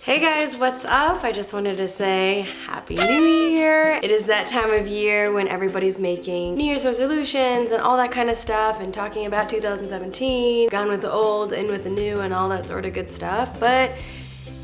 Hey guys, what's up? I just wanted to say Happy New Year. It is that time of year when everybody's making New Year's resolutions and all that kind of stuff and talking about 2017, gone with the old, in with the new, and all that sort of good stuff. But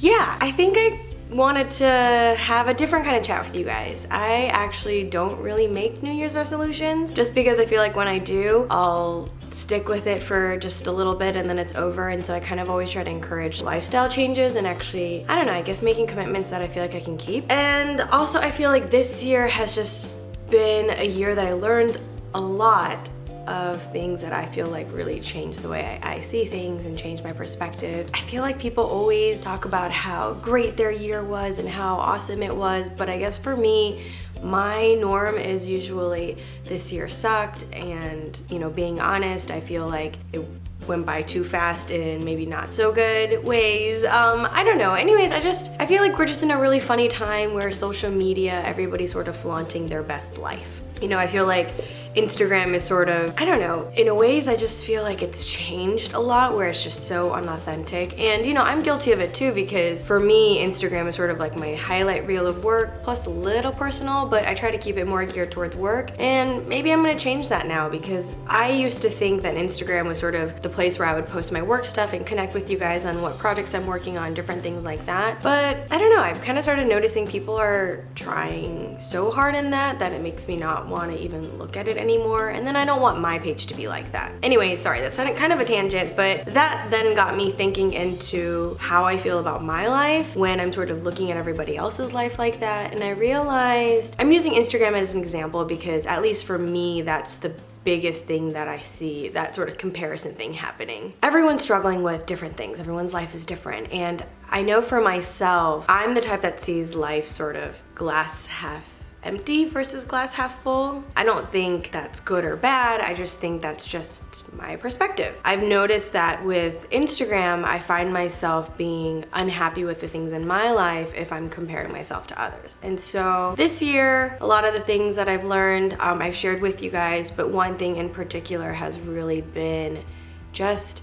yeah, I think I wanted to have a different kind of chat with you guys. I actually don't really make New Year's resolutions just because I feel like when I do, I'll stick with it for just a little bit and then it's over. And so I kind of always try to encourage lifestyle changes and actually, I don't know, I guess making commitments that I feel like I can keep. And also I feel like this year has just been a year that I learned a lot of things that I feel like really changed the way I see things and changed my perspective. I feel like people always talk about how great their year was and how awesome it was, but I guess for me, my norm is usually this year sucked, and being honest, I feel like it went by too fast in maybe not so good ways. I don't know. Anyways, I feel like we're just in a really funny time where social media, everybody's sort of flaunting their best life. I feel like Instagram is sort of, I don't know, in a ways I just feel like it's changed a lot where it's just so unauthentic. And I'm guilty of it too, because for me, Instagram is sort of like my highlight reel of work plus a little personal, but I try to keep it more geared towards work. And maybe I'm gonna change that now, because I used to think that Instagram was sort of the place where I would post my work stuff and connect with you guys on what projects I'm working on, different things like that. But I don't know, I've kind of started noticing people are trying so hard in that it makes me not want to even look at it anymore, and then I don't want my page to be like that. Anyway, sorry, that's kind of a tangent, but that then got me thinking into how I feel about my life when I'm sort of looking at everybody else's life like that. And I realized, I'm using Instagram as an example because at least for me, that's the biggest thing that I see, that sort of comparison thing happening. Everyone's struggling with different things. Everyone's life is different. And I know for myself, I'm the type that sees life sort of glass half empty versus glass half full. I don't think that's good or bad. I just think that's just my perspective. I've noticed that with Instagram, I find myself being unhappy with the things in my life if I'm comparing myself to others. And so this year, a lot of the things that I've learned, I've shared with you guys, but one thing in particular has really been just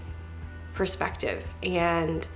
perspective and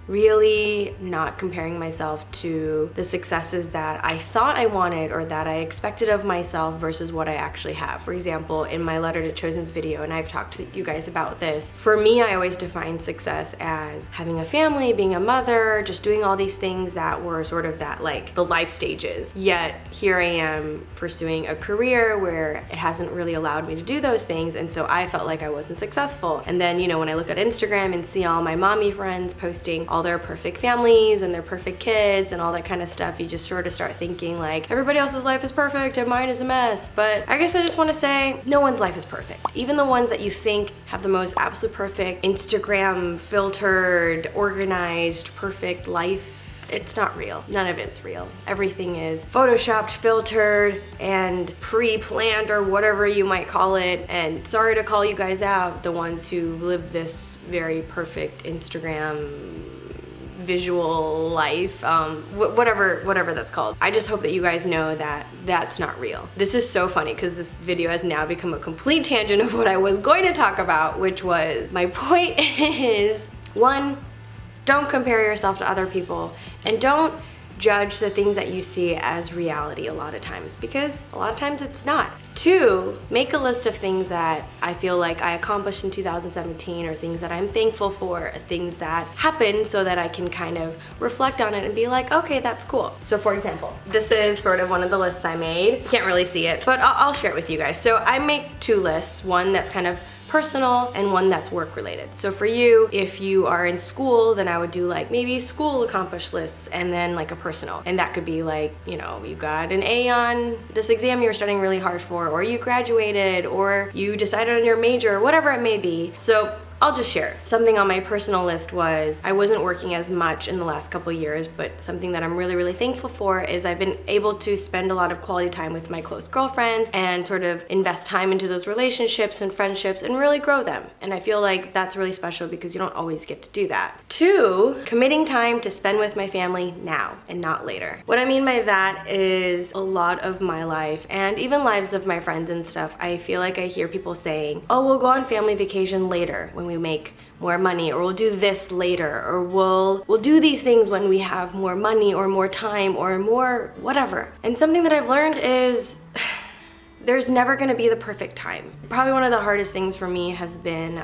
really not comparing myself to the successes that I thought I wanted or that I expected of myself versus what I actually have. For example, in my Letter to Chosen's video, and I've talked to you guys about this, for me, I always define success as having a family, being a mother, just doing all these things that were sort of that, like, the life stages. Yet here I am pursuing a career where it hasn't really allowed me to do those things, and so I felt like I wasn't successful. And then, when I look at Instagram and see all my mommy friends posting all their perfect families and their perfect kids and all that kind of stuff, you just sort of start thinking like everybody else's life is perfect and mine is a mess. But I guess I just want to say no one's life is perfect. Even the ones that you think have the most absolute perfect Instagram filtered, organized, perfect life, it's not real. None of it's real. Everything is photoshopped, filtered, and pre-planned, or whatever you might call it. And sorry to call you guys out, the ones who live this very perfect Instagram visual life, whatever that's called. I just hope that you guys know that that's not real. This is so funny because this video has now become a complete tangent of what I was going to talk about, which was, my point is, one, don't compare yourself to other people, and don't judge the things that you see as reality a lot of times, because a lot of times it's not. Two, make a list of things that I feel like I accomplished in 2017, or things that I'm thankful for, things that happened, so that I can kind of reflect on it and be like, okay, that's cool. So for example, this is sort of one of the lists I made. You can't really see it, but I'll share it with you guys. So I make two lists, one that's kind of personal and one that's work related. So for you, if you are in school, then I would do like maybe school accomplished lists and then like a personal. And that could be like, you got an A on this exam you were studying really hard for, or you graduated, or you decided on your major, whatever it may be. So I'll just share. Something on my personal list was, I wasn't working as much in the last couple years, but something that I'm really, really thankful for is I've been able to spend a lot of quality time with my close girlfriends and sort of invest time into those relationships and friendships and really grow them. And I feel like that's really special because you don't always get to do that. Two, committing time to spend with my family now and not later. What I mean by that is a lot of my life and even lives of my friends and stuff, I feel like I hear people saying, oh, we'll go on family vacation later when when we make more money, or we'll do this later, or we'll do these things when we have more money or more time or more whatever. And something that I've learned is there's never gonna be the perfect time. Probably one of the hardest things for me has been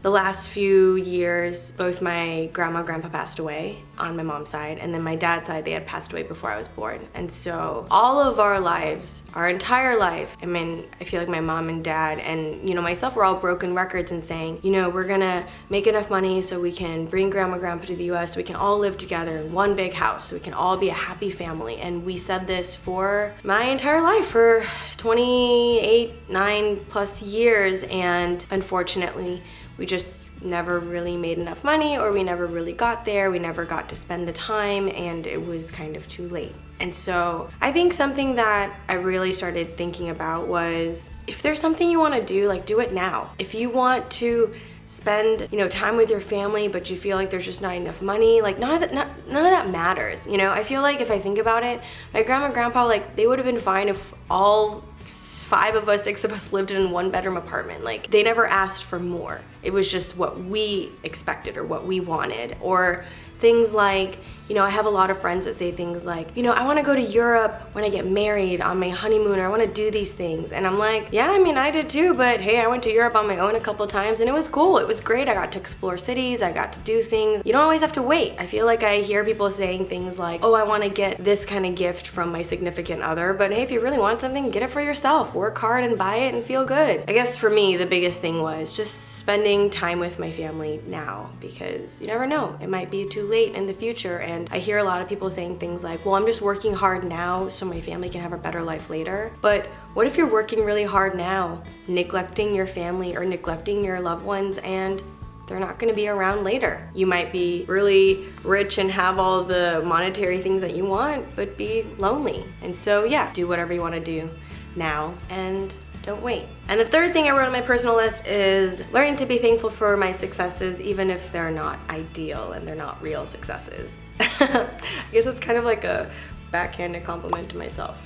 the last few years. Both my grandma and grandpa passed away on my mom's side, and then my dad's side, they had passed away before I was born. And so all of our lives, our entire life, I mean, I feel like my mom and dad and, you know, myself were all broken records and saying, you know, we're gonna make enough money so we can bring grandma and grandpa to the US, so we can all live together in one big house, so we can all be a happy family. And we said this for my entire life, for 9+ years, and unfortunately we just never really made enough money, or we never really got there. We never got to spend the time, and it was kind of too late. And so I think something that I really started thinking about was, if there's something you want to do, like, do it now. If you want to spend, you know, time with your family, but you feel like there's just not enough money, like, none of that matters. You know, I feel like if I think about it, my grandma and grandpa, like, they would have been fine if all 5 of us, 6 of us lived in a 1-bedroom apartment. Like, they never asked for more. It was just what we expected or what we wanted. Or things like, you know, I have a lot of friends that say things like, you know, I want to go to Europe when I get married on my honeymoon, or I want to do these things. And I'm like, yeah, I mean, I did too, but hey, I went to Europe on my own a couple times and it was cool. It was great. I got to explore cities. I got to do things. You don't always have to wait. I feel like I hear people saying things like, oh, I want to get this kind of gift from my significant other, but hey, if you really want something, get it for yourself. Work hard and buy it and feel good. I guess for me, the biggest thing was just spending time with my family now, because you never know. It might be too late in the future. And I hear a lot of people saying things like, well, I'm just working hard now so my family can have a better life later. But what if you're working really hard now, neglecting your family or neglecting your loved ones, and they're not going to be around later? You might be really rich and have all the monetary things that you want, but be lonely. And so yeah, do whatever you want to do now and don't wait. And the third thing I wrote on my personal list is learning to be thankful for my successes, even if they're not ideal and they're not real successes. I guess it's kind of like a backhanded compliment to myself.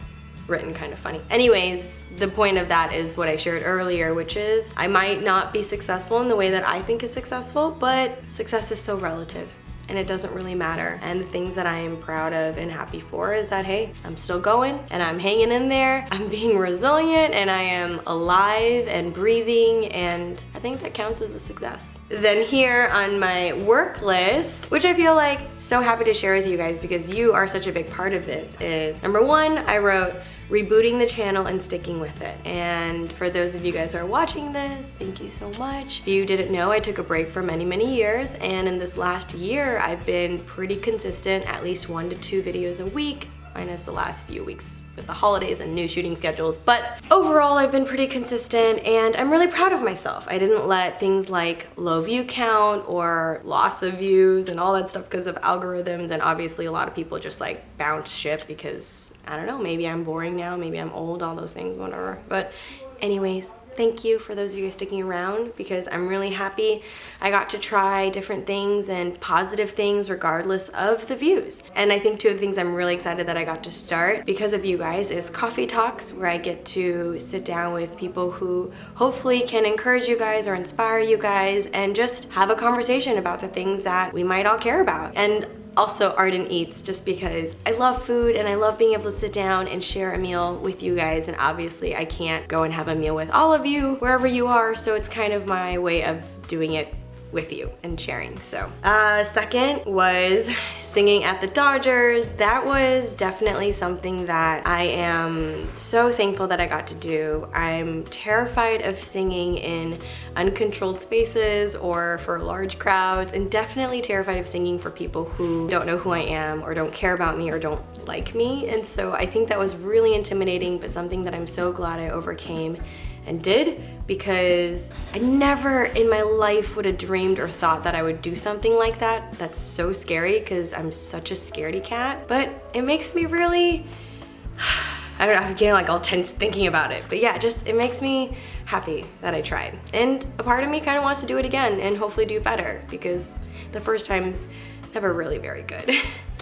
Written kind of funny. Anyways, the point of that is what I shared earlier, which is I might not be successful in the way that I think is successful, but success is so relative. And it doesn't really matter. And the things that I am proud of and happy for is that, hey, I'm still going and I'm hanging in there. I'm being resilient and I am alive and breathing, and I think that counts as a success. Then here on my work list, which I feel like so happy to share with you guys because you are such a big part of this, is number 1, I wrote rebooting the channel and sticking with it. And for those of you guys who are watching this, thank you so much. If you didn't know, I took a break for many, many years, and in this last year, I've been pretty consistent, at least 1 to 2 videos a week, minus the last few weeks with the holidays and new shooting schedules. But overall, I've been pretty consistent and I'm really proud of myself. I didn't let things like low view count or loss of views and all that stuff because of algorithms, and obviously a lot of people just like bounce ship because, I don't know, maybe I'm boring now, maybe I'm old, all those things, whatever. But anyways, thank you for those of you guys sticking around, because I'm really happy I got to try different things and positive things regardless of the views. And I think 2 of the things I'm really excited that I got to start because of you guys is coffee talks, where I get to sit down with people who hopefully can encourage you guys or inspire you guys and just have a conversation about the things that we might all care about. And also Art and Eats, just because I love food and I love being able to sit down and share a meal with you guys, and obviously I can't go and have a meal with all of you wherever you are, so it's kind of my way of doing it with you and sharing. So second was singing at the Dodgers. That was definitely something that I am so thankful that I got to do. I'm terrified of singing in uncontrolled spaces or for large crowds, and definitely terrified of singing for people who don't know who I am or don't care about me or don't like me. And so I think that was really intimidating, but something that I'm so glad I overcame and did, because I never in my life would have dreamed or thought that I would do something like that. That's so scary because I'm such a scaredy cat, but it makes me really, I don't know, I'm getting like all tense thinking about it. But yeah, just it makes me happy that I tried. And a part of me kind of wants to do it again and hopefully do better, because the first time's never really very good.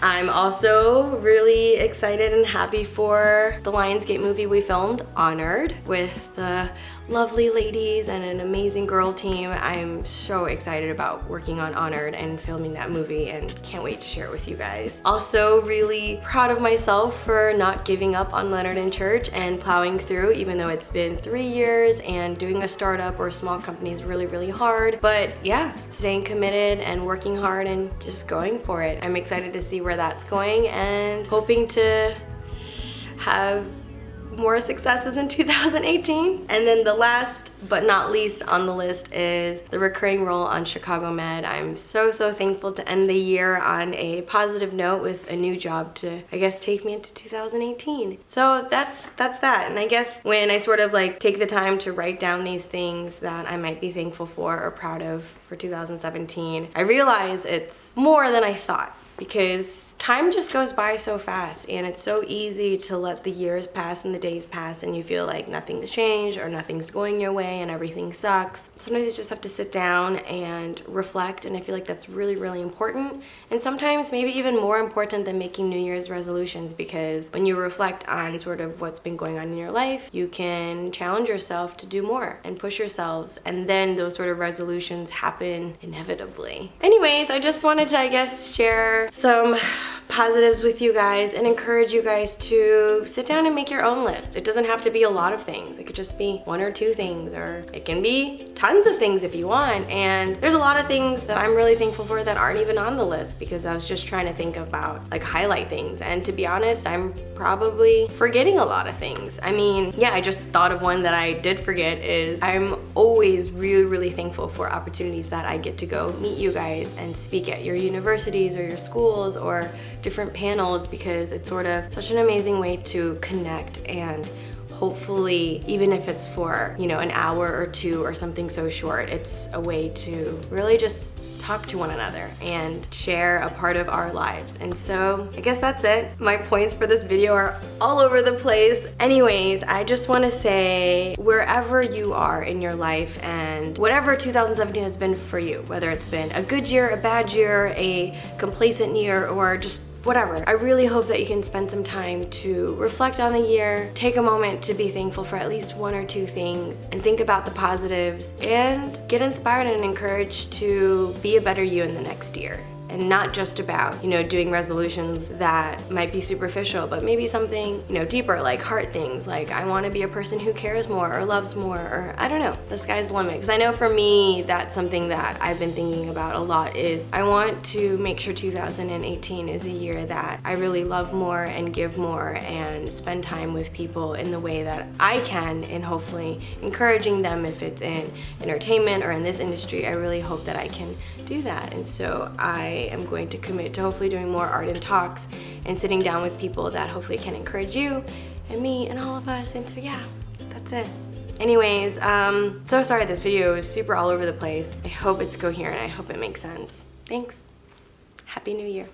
I'm also really excited and happy for the Lionsgate movie we filmed, Honored, with the lovely ladies and an amazing girl team. I'm so excited about working on Honored and filming that movie, and can't wait to share it with you guys. Also really proud of myself for not giving up on Leonard in Church and plowing through, even though it's been 3 years and doing a startup or a small company is really, really hard. But yeah, staying committed and working hard and just going for it. I'm excited to see where that's going and hoping to have more successes in 2018. And then the last but not least on the list is the recurring role on Chicago Med. I'm so thankful to end the year on a positive note with a new job to, I guess, take me into 2018. So that's that. And I guess when I sort of like take the time to write down these things that I might be thankful for or proud of for 2017, I realize it's more than I thought. Because time just goes by so fast, and it's so easy to let the years pass and the days pass and you feel like nothing's changed or nothing's going your way and everything sucks. Sometimes you just have to sit down and reflect, and I feel like that's really, really important. And sometimes maybe even more important than making New Year's resolutions, because when you reflect on sort of what's been going on in your life, you can challenge yourself to do more and push yourselves, and then those sort of resolutions happen inevitably. Anyways, I just wanted to, I guess, share some positives with you guys and encourage you guys to sit down and make your own list. It doesn't have to be a lot of things. It could just be 1 or 2 things, or it can be tons of things if you want. And there's a lot of things that I'm really thankful for that aren't even on the list, because I was just trying to think about like highlight things. And to be honest, I'm probably forgetting a lot of things. I mean, yeah, I just thought of one that I did forget is I'm always really, really thankful for opportunities that I get to go meet you guys and speak at your universities or your schools or different panels, because it's sort of such an amazing way to connect, and hopefully, even if it's for, you know, an hour or 2 or something so short, it's a way to really just talk to one another and share a part of our lives. And so I guess that's it. My points for this video are all over the place. Anyways, I just want to say, wherever you are in your life and whatever 2017 has been for you, whether it's been a good year, a bad year, a complacent year, or just whatever, I really hope that you can spend some time to reflect on the year, take a moment to be thankful for at least 1 or 2 things, and think about the positives, and get inspired and encouraged to be a better you in the next year. And not just about, you know, doing resolutions that might be superficial, but maybe something, you know, deeper, like heart things, like I want to be a person who cares more or loves more, or I don't know, the sky's the limit. Because I know for me, that's something that I've been thinking about a lot, is I want to make sure 2018 is a year that I really love more and give more and spend time with people in the way that I can, and hopefully encouraging them if it's in entertainment or in this industry. I really hope that I can do that. And so I am going to commit to hopefully doing more art and talks and sitting down with people that hopefully can encourage you and me and all of us. And so yeah, that's it. Anyways, so sorry this video is super all over the place. I hope it's coherent. I hope it makes sense. Thanks. Happy New Year.